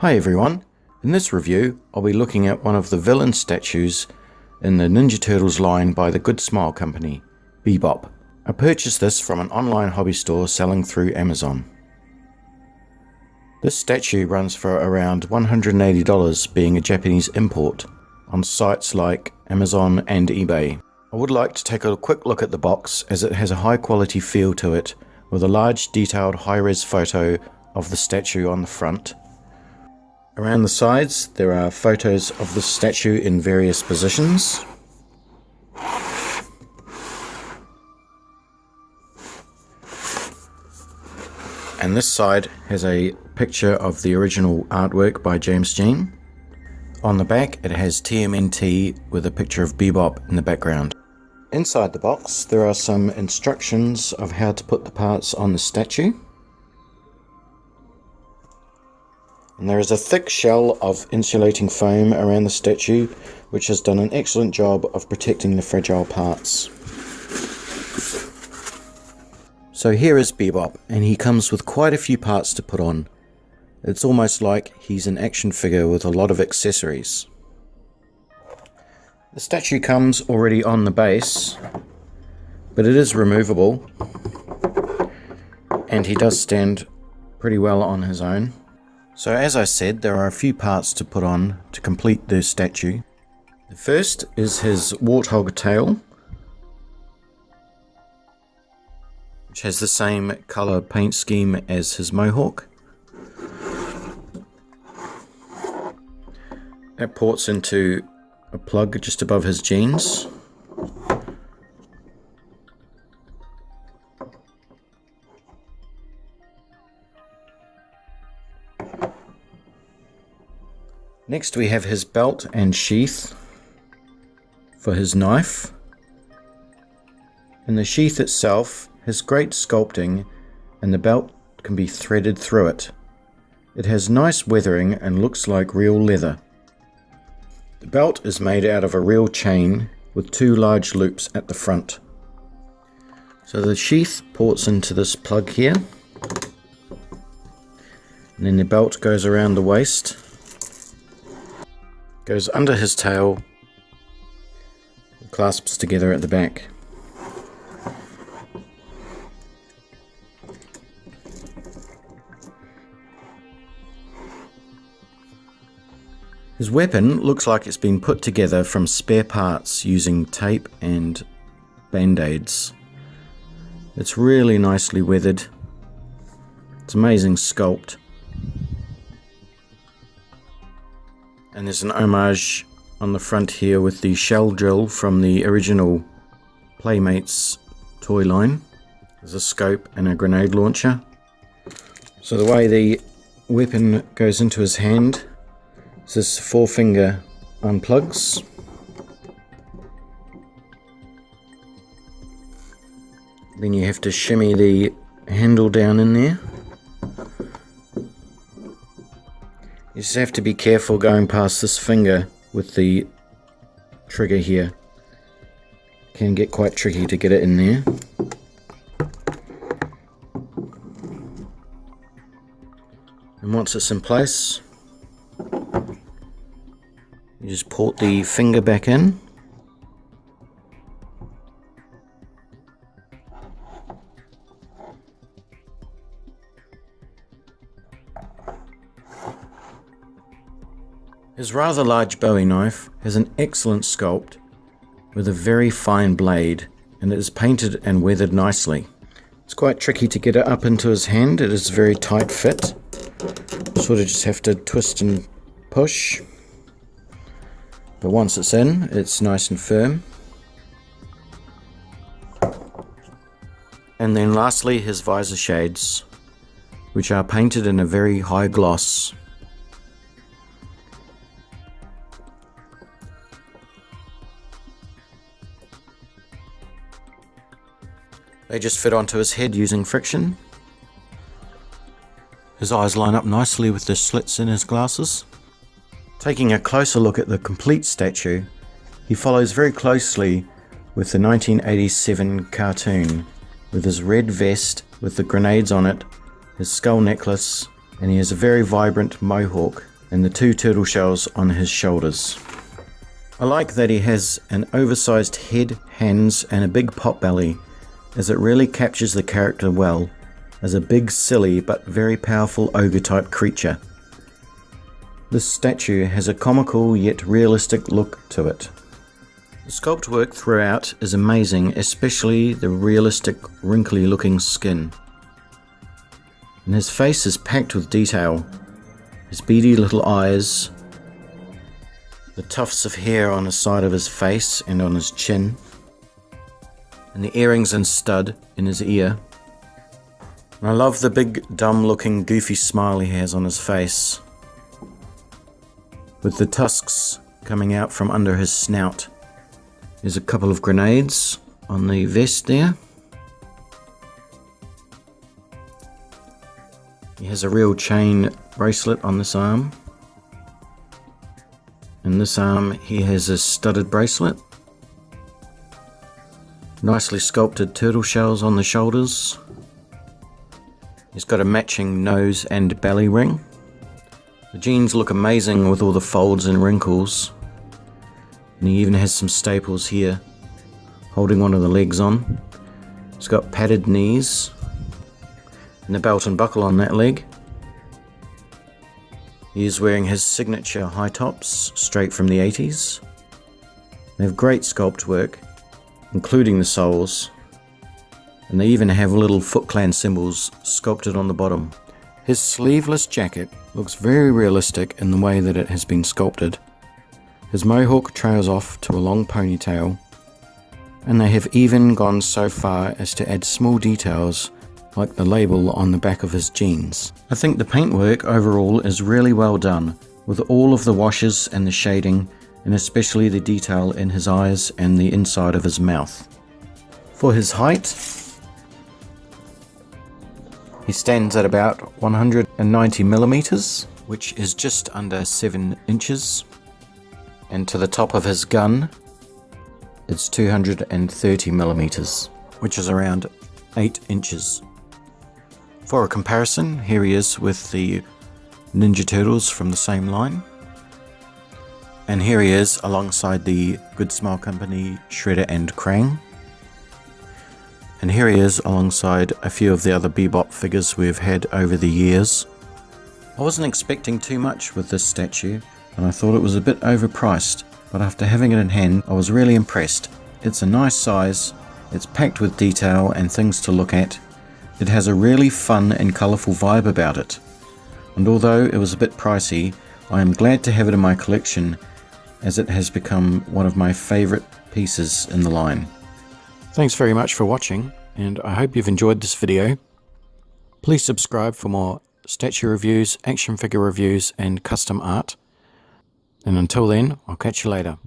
Hi everyone, in this review I'll be looking at one of the villain statues in the Ninja Turtles line by the Good Smile company, Bebop. I purchased this from an online hobby store selling through Amazon. This statue runs for around $180, being a Japanese import, on sites like Amazon and eBay. I would like to take a quick look at the box as it has a high quality feel to it, with a large detailed high-res photo of the statue on the front. Around the sides there are photos of the statue in various positions. And this side has a picture of the original artwork by James Jean. On the back it has TMNT with a picture of Bebop in the background. Inside the box there are some instructions of how to put the parts on the statue. And there is a thick shell of insulating foam around the statue, which has done an excellent job of protecting the fragile parts. So here is Bebop, and he comes with quite a few parts to put on. It's almost like he's an action figure with a lot of accessories. The statue comes already on the base, but it is removable, and he does stand pretty well on his own. So as I said, there are a few parts to put on to complete the statue. The first is his warthog tail, which has the same colour paint scheme as his mohawk. That ports into a plug just above his jeans. Next we have his belt and sheath for his knife. And the sheath itself has great sculpting, and the belt can be threaded through it. It has nice weathering and looks like real leather. The belt is made out of a real chain with two large loops at the front. So the sheath ports into this plug here, and then the belt goes around the waist, goes under his tail, and clasps together at the back. His weapon looks like it's been put together from spare parts using tape and band-aids. It's really nicely weathered. It's amazing sculpt. And there's an homage on the front here with the shell drill from the original Playmates toy line. There's a scope and a grenade launcher. So the way the weapon goes into his hand, this forefinger unplugs. Then you have to shimmy the handle down in there. You just have to be careful going past this finger with the trigger here. It can get quite tricky to get it in there. And once it's in place, you just port the finger back in. His rather large Bowie knife has an excellent sculpt with a very fine blade, and it is painted and weathered nicely. It's quite tricky to get it up into his hand. It is a very tight fit. Sort of just have to twist and push. But once it's in, it's nice and firm. And then lastly, his visor shades, which are painted in a very high gloss. They just fit onto his head using friction. His eyes line up nicely with the slits in his glasses. Taking a closer look at the complete statue, he follows very closely with the 1987 cartoon, with his red vest with the grenades on it, his skull necklace, and he has a very vibrant mohawk and the 2 turtle shells on his shoulders. I like that he has an oversized head, hands and a big pot belly, as it really captures the character well as a big, silly but very powerful ogre type creature. This statue has a comical yet realistic look to it. The sculpt work throughout is amazing, especially the realistic wrinkly looking skin. And his face is packed with detail. His beady little eyes, the tufts of hair on the side of his face and on his chin, and the earrings and stud in his ear. And I love the big dumb looking goofy smile he has on his face, with the tusks coming out from under his snout. There's a couple of grenades on the vest there. He has a real chain bracelet on this arm. And this arm he has a studded bracelet. Nicely sculpted turtle shells on the shoulders. He's got a matching nose and belly ring. The jeans look amazing with all the folds and wrinkles. And he even has some staples here, holding one of the legs on. He's got padded knees and a belt and buckle on that leg. He is wearing his signature high tops, straight from the 80s. They have great sculpt work, including the soles, and they even have little Foot Clan symbols sculpted on the bottom. His sleeveless jacket looks very realistic in the way that it has been sculpted. His mohawk trails off to a long ponytail, and they have even gone so far as to add small details like the label on the back of his jeans. I think the paintwork overall is really well done, with all of the washes and the shading, and especially the detail in his eyes and the inside of his mouth. For his height, he stands at about 190 millimeters, which is just under 7 inches. And to the top of his gun, it's 230 millimeters, which is around 8 inches. For a comparison, here he is with the Ninja Turtles from the same line. And here he is alongside the Good Smile Company Shredder and Krang. And here he is alongside a few of the other Bebop figures we've had over the years. I wasn't expecting too much with this statue, and I thought it was a bit overpriced, but after having it in hand, I was really impressed. It's a nice size, it's packed with detail and things to look at. It has a really fun and colourful vibe about it. And although it was a bit pricey, I am glad to have it in my collection, as it has become one of my favourite pieces in the line. Thanks very much for watching, and I hope you've enjoyed this video. Please subscribe for more statue reviews, action figure reviews and custom art. And until then, I'll catch you later.